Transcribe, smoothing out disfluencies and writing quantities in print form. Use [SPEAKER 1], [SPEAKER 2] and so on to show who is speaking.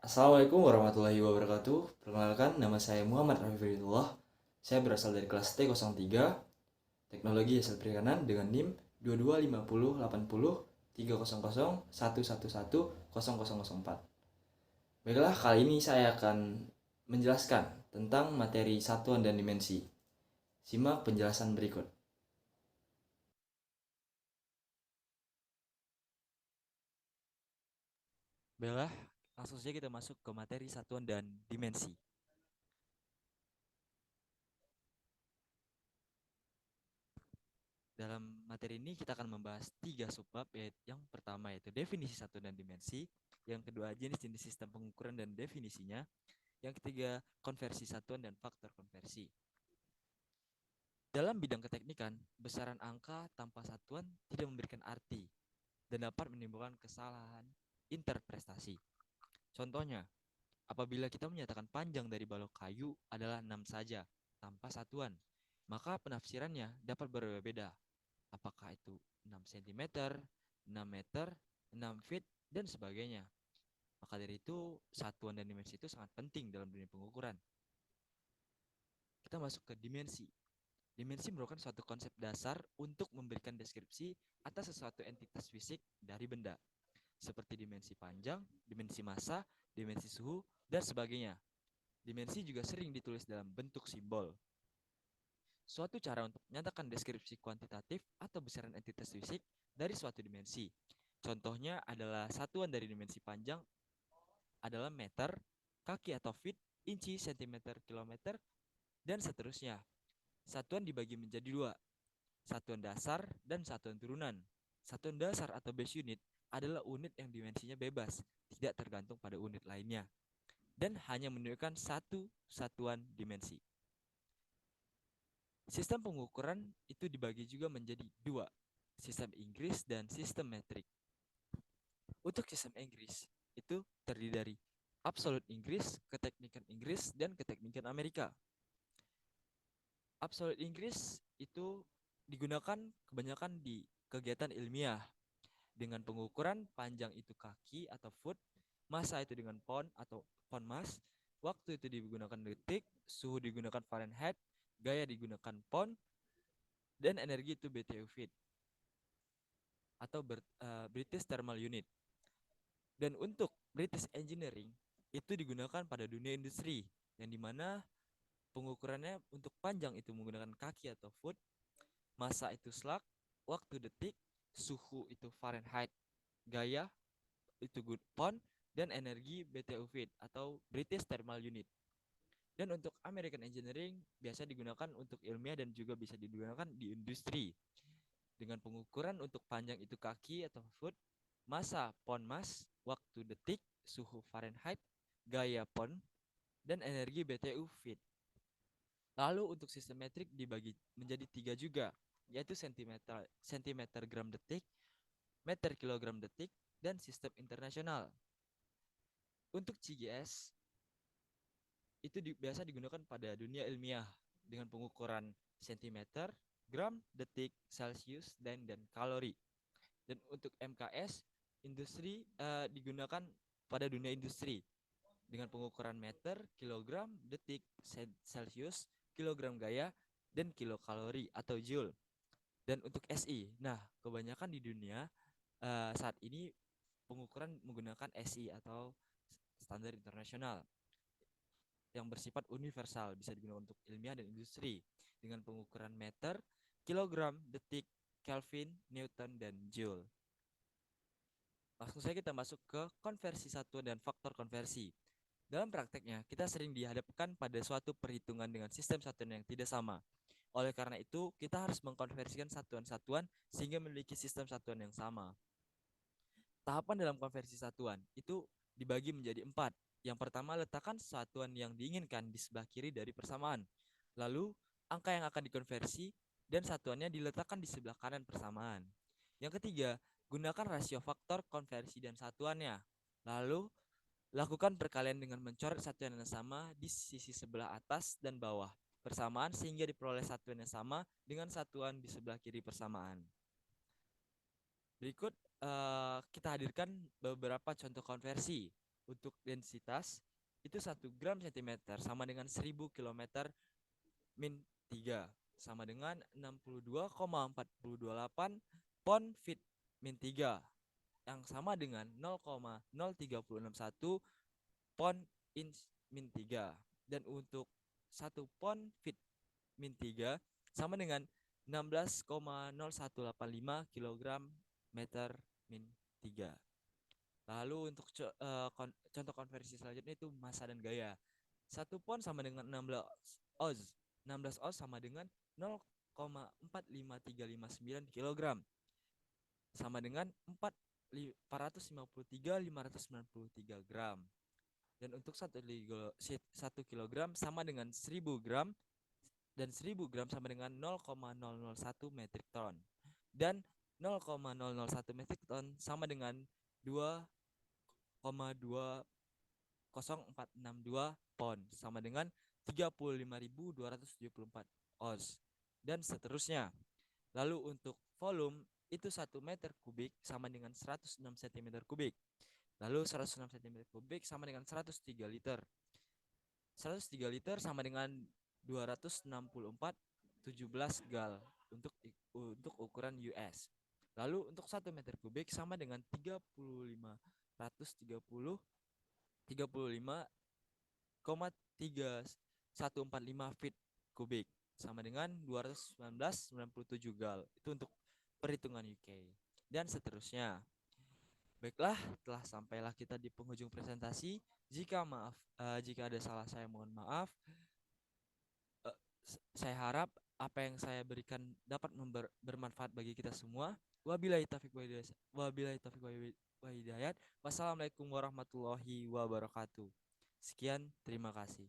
[SPEAKER 1] Assalamualaikum warahmatullahi wabarakatuh. Perkenalkan, nama saya Muhammad Rafifullah. Saya berasal dari kelas T03, Teknologi Hasil Perikanan dengan NIM 2250803001111004. Baiklah, kali ini saya akan menjelaskan tentang materi satuan dan dimensi. Simak penjelasan berikut.
[SPEAKER 2] Baiklah, langsung saja kita masuk ke materi satuan dan dimensi. Dalam materi ini kita akan membahas tiga subbab, yaitu yang pertama yaitu definisi satuan dan dimensi, yang kedua jenis-jenis sistem pengukuran dan definisinya, yang ketiga konversi satuan dan faktor konversi. Dalam bidang keteknikan, besaran angka tanpa satuan tidak memberikan arti dan dapat menimbulkan kesalahan interpretasi. Contohnya, apabila kita menyatakan panjang dari balok kayu adalah 6 saja, tanpa satuan, maka penafsirannya dapat berbeda. Apakah itu 6 cm, 6 meter, 6 feet, dan sebagainya. Maka dari itu, satuan dan dimensi itu sangat penting dalam dunia pengukuran. Kita masuk ke dimensi. Dimensi merupakan suatu konsep dasar untuk memberikan deskripsi atas sesuatu entitas fisik dari benda, seperti dimensi panjang, dimensi massa, dimensi suhu, dan sebagainya. Dimensi juga sering ditulis dalam bentuk simbol. Suatu cara untuk menyatakan deskripsi kuantitatif atau besaran entitas fisik dari suatu dimensi. Contohnya adalah satuan dari dimensi panjang adalah meter, kaki atau feet, inci, sentimeter, kilometer, dan seterusnya. Satuan dibagi menjadi dua, satuan dasar dan satuan turunan. Satuan dasar atau base unit adalah unit yang dimensinya bebas, tidak tergantung pada unit lainnya, dan hanya menunjukkan satu satuan dimensi. Sistem pengukuran itu dibagi juga menjadi dua, sistem Inggris dan sistem metrik. Untuk sistem Inggris, itu terdiri dari Absolute Inggris, Keteknikan Inggris, dan Keteknikan Amerika. Absolute Inggris itu digunakan kebanyakan di kegiatan ilmiah dengan pengukuran panjang itu kaki atau foot, massa itu dengan pound atau pound mass, waktu itu digunakan detik, suhu digunakan Fahrenheit, gaya digunakan pound, dan energi itu BTU feet atau British Thermal Unit. Dan untuk British Engineering itu digunakan pada dunia industri, yang dimana pengukurannya untuk panjang itu menggunakan kaki atau foot, massa itu slug, waktu detik, suhu itu Fahrenheit, gaya itu good pound, dan energi BTU feet atau British Thermal Unit. Dan untuk American Engineering biasa digunakan untuk ilmiah dan juga bisa digunakan di industri. Dengan pengukuran untuk panjang itu kaki atau foot, massa pound mass, waktu detik, suhu Fahrenheit, gaya pound, dan energi BTU feet. Lalu untuk sistem metrik dibagi menjadi tiga juga, yaitu sentimeter gram detik, meter kilogram detik, dan sistem internasional. Untuk CGS itu biasa digunakan pada dunia ilmiah dengan pengukuran sentimeter, gram, detik, celcius, dan kalori. Dan untuk MKS industri digunakan pada dunia industri dengan pengukuran meter, kilogram, detik, celcius, kilogram gaya, dan kilokalori atau joule. Dan untuk SI, nah kebanyakan di dunia saat ini pengukuran menggunakan SI atau standar internasional yang bersifat universal, bisa digunakan untuk ilmiah dan industri dengan pengukuran meter, kilogram, detik, Kelvin, Newton, dan Joule. Langsung saja kita masuk ke konversi satuan dan faktor konversi. Dalam prakteknya, kita sering dihadapkan pada suatu perhitungan dengan sistem satuan yang tidak sama. Oleh karena itu, kita harus mengkonversikan satuan-satuan sehingga memiliki sistem satuan yang sama. Tahapan dalam konversi satuan itu dibagi menjadi empat. Yang pertama, letakkan satuan yang diinginkan di sebelah kiri dari persamaan. Lalu, angka yang akan dikonversi dan satuannya diletakkan di sebelah kanan persamaan. Yang ketiga, gunakan rasio faktor konversi dan satuannya. Lalu, lakukan perkalian dengan mencoret satuan yang sama di sisi sebelah atas dan bawah persamaan sehingga diperoleh satuan yang sama dengan satuan di sebelah kiri persamaan. Berikut kita hadirkan beberapa contoh konversi. untuk densitas itu 1 gram sentimeter sama dengan 1000 kilometer min 3 sama dengan 62,4028 pound feet min 3 yang sama dengan 0,03061 pound inch min 3. Dan untuk 1 pound feet min 3 sama dengan 16,0185 kilogram meter min 3. Lalu untuk contoh konversi selanjutnya itu massa dan gaya. 1 pound sama dengan 16 oz. 16 oz sama dengan 0,45359 kilogram. Sama dengan 453.593 gram. Dan untuk 1 kilogram sama dengan 1000 gram. Dan 1000 gram sama dengan 0,001 metrik ton. Dan 0,001 metrik ton sama dengan 2,20462 pound sama dengan 35.274 oz dan seterusnya. Lalu untuk volume itu 1 meter kubik sama dengan 106 cm kubik. Lalu 106 cm kubik sama dengan 103 liter. 103 liter sama dengan 264,17 gal untuk ukuran US. Lalu untuk 1 meter kubik sama dengan 35,3145 feet kubik sama dengan 219,97 gal. Itu untuk perhitungan UK. Dan seterusnya. Baiklah, telah sampailah kita di penghujung presentasi. Jika ada salah saya mohon maaf. Saya harap apa yang saya berikan dapat bermanfaat bagi kita semua. Wabillahi taufiq wa hidayat. Wassalamualaikum warahmatullahi wabarakatuh. Sekian, terima kasih.